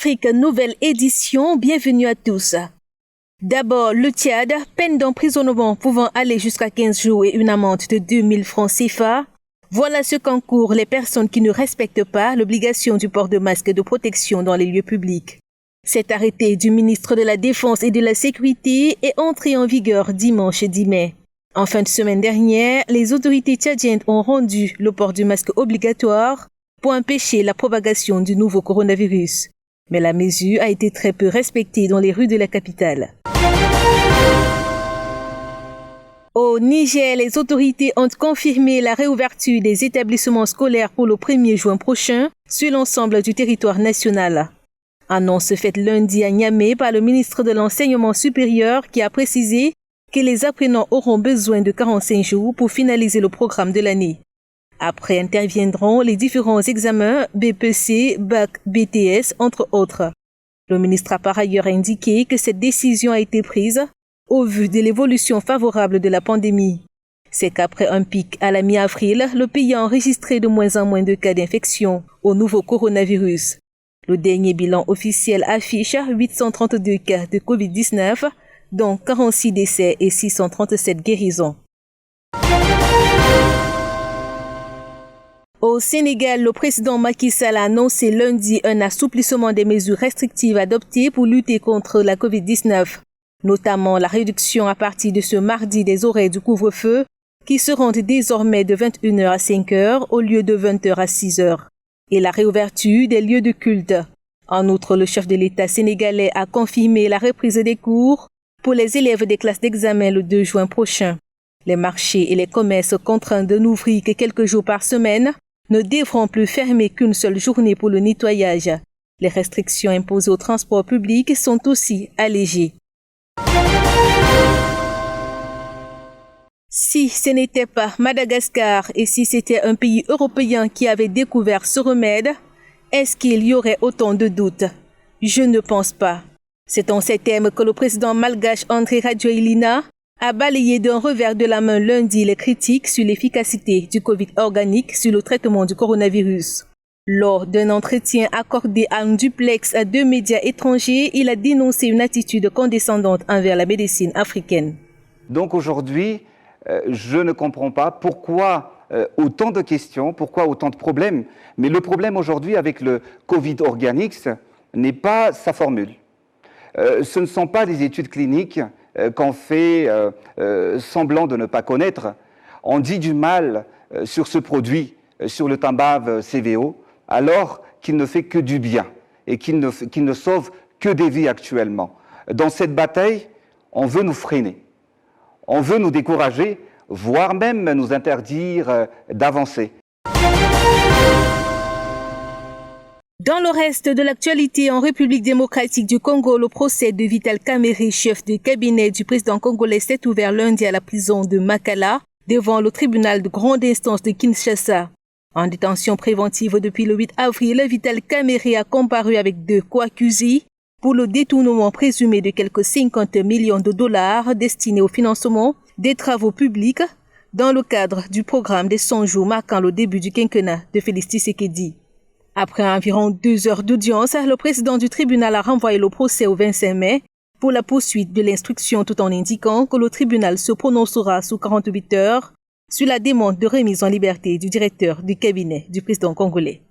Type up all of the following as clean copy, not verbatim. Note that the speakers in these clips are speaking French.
Afrique, nouvelle édition, bienvenue à tous. D'abord, le Tchad, peine d'emprisonnement pouvant aller jusqu'à 15 jours et une amende de 2000 francs CFA. Voilà ce qu'encourent les personnes qui ne respectent pas l'obligation du port de masque de protection dans les lieux publics. Cet arrêté du ministre de la Défense et de la Sécurité est entré en vigueur dimanche 10 mai. En fin de semaine dernière, les autorités tchadiennes ont rendu le port du masque obligatoire pour empêcher la propagation du nouveau coronavirus. Mais la mesure a été très peu respectée dans les rues de la capitale. Au Niger, les autorités ont confirmé la réouverture des établissements scolaires pour le 1er juin prochain sur l'ensemble du territoire national. Annonce faite lundi à Niamey par le ministre de l'Enseignement supérieur qui a précisé que les apprenants auront besoin de 45 jours pour finaliser le programme de l'année. Après interviendront les différents examens BPC, Bac, BTS, entre autres. Le ministre a par ailleurs indiqué que cette décision a été prise au vu de l'évolution favorable de la pandémie. C'est qu'après un pic à la mi-avril, le pays a enregistré de moins en moins de cas d'infection au nouveau coronavirus. Le dernier bilan officiel affiche 832 cas de Covid-19, dont 46 décès et 637 guérisons. Au Sénégal, le président Macky Sall a annoncé lundi un assouplissement des mesures restrictives adoptées pour lutter contre la Covid-19, notamment la réduction à partir de ce mardi des horaires du couvre-feu qui seront désormais de 21h à 5h au lieu de 20h à 6h, et la réouverture des lieux de culte. En outre, le chef de l'État sénégalais a confirmé la reprise des cours pour les élèves des classes d'examen le 2 juin prochain. Les marchés et les commerces contraints de n'ouvrir que quelques jours par semaine ne devront plus fermer qu'une seule journée pour le nettoyage. Les restrictions imposées au transport public sont aussi allégées. Si ce n'était pas Madagascar et si c'était un pays européen qui avait découvert ce remède, est-ce qu'il y aurait autant de doutes? Je ne pense pas. C'est en ces termes que le président malgache André Rajoelina a balayé d'un revers de la main lundi les critiques sur l'efficacité du Covid organique sur le traitement du coronavirus. Lors d'un entretien accordé à un duplex à 2 médias étrangers, il a dénoncé une attitude condescendante envers la médecine africaine. Donc aujourd'hui, je ne comprends pas pourquoi autant de questions, pourquoi autant de problèmes. Mais le problème aujourd'hui avec le Covid Organics n'est pas sa formule. Ce ne sont pas des études cliniques qu'on fait semblant de ne pas connaître. On dit du mal sur ce produit, sur le Tambave CVO, alors qu'il ne fait que du bien et qu'il ne sauve que des vies actuellement. Dans cette bataille, on veut nous freiner, on veut nous décourager, voire même nous interdire d'avancer. Dans le reste de l'actualité, en République démocratique du Congo, le procès de Vital Kamerhe, chef de cabinet du président congolais, s'est ouvert lundi à la prison de Makala, devant le tribunal de grande instance de Kinshasa. En détention préventive depuis le 8 avril, Vital Kamerhe a comparu avec 2 co-accusés pour le détournement présumé de quelques 50 millions de dollars destinés au financement des travaux publics dans le cadre du programme des 100 jours marquant le début du quinquennat de Félix Tshisekedi. Après environ 2 heures d'audience, le président du tribunal a renvoyé le procès au 25 mai pour la poursuite de l'instruction tout en indiquant que le tribunal se prononcera sous 48 heures sur la demande de remise en liberté du directeur du cabinet du président congolais.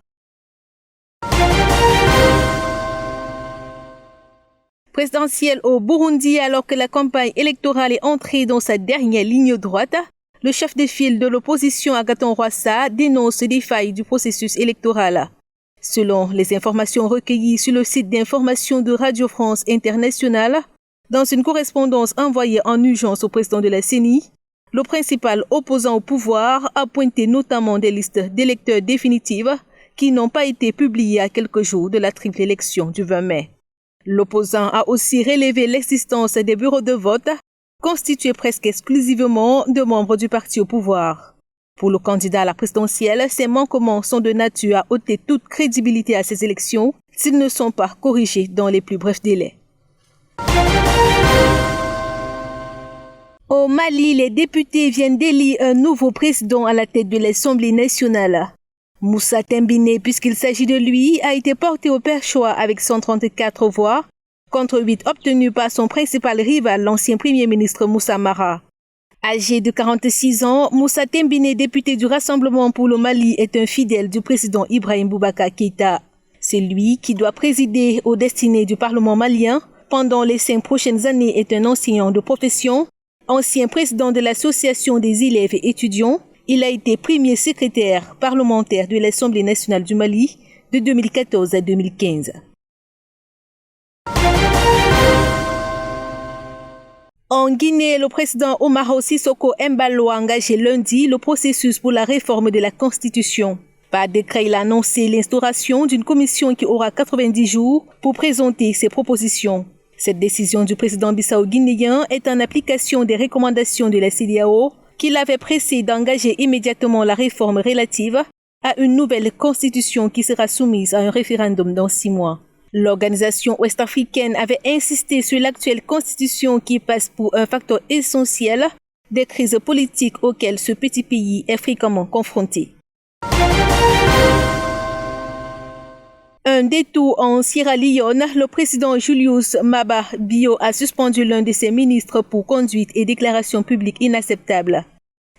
Présidentielle au Burundi, alors que la campagne électorale est entrée dans sa dernière ligne droite, le chef de file de l'opposition Agathon Rwasa dénonce des failles du processus électoral. Selon les informations recueillies sur le site d'information de Radio France Internationale, dans une correspondance envoyée en urgence au président de la CENI, le principal opposant au pouvoir a pointé notamment des listes d'électeurs définitives qui n'ont pas été publiées à quelques jours de la triple élection du 20 mai. L'opposant a aussi relevé l'existence des bureaux de vote constitués presque exclusivement de membres du parti au pouvoir. Pour le candidat à la présidentielle, ces manquements sont de nature à ôter toute crédibilité à ces élections s'ils ne sont pas corrigés dans les plus brefs délais. Au Mali, les députés viennent d'élire un nouveau président à la tête de l'Assemblée nationale. Moussa Tembine, puisqu'il s'agit de lui, a été porté au perchoir avec 134 voix, contre 8 obtenues par son principal rival, l'ancien Premier ministre Moussa Mara. Âgé de 46 ans, Moussa Tembine, député du Rassemblement pour le Mali, est un fidèle du président Ibrahim Boubacar Keïta. C'est lui qui doit présider aux destinées du Parlement malien pendant les 5 prochaines années, est un enseignant de profession, ancien président de l'Association des élèves et étudiants. Il a été premier secrétaire parlementaire de l'Assemblée nationale du Mali de 2014 à 2015. En Guinée, le président Umaro Sissoko Embalo a engagé lundi le processus pour la réforme de la Constitution. Par décret, il a annoncé l'instauration d'une commission qui aura 90 jours pour présenter ses propositions. Cette décision du président bissau-guinéen est en application des recommandations de la CEDEAO qui l'avait pressé d'engager immédiatement la réforme relative à une nouvelle constitution qui sera soumise à un référendum dans 6 mois. L'organisation ouest-africaine avait insisté sur l'actuelle constitution qui passe pour un facteur essentiel des crises politiques auxquelles ce petit pays est fréquemment confronté. Un détour en Sierra Leone, le président Julius Maada Bio a suspendu l'un de ses ministres pour conduite et déclaration publique inacceptable.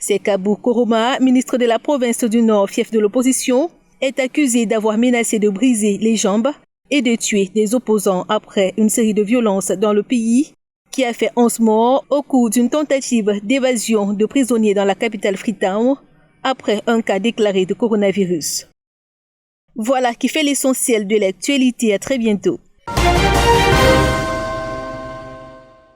Sekabou Koroma, ministre de la province du Nord, fief de l'opposition, est accusé d'avoir menacé de briser les jambes et de tuer des opposants après une série de violences dans le pays qui a fait 11 morts au cours d'une tentative d'évasion de prisonniers dans la capitale Freetown après un cas déclaré de coronavirus. Voilà qui fait l'essentiel de l'actualité. À très bientôt.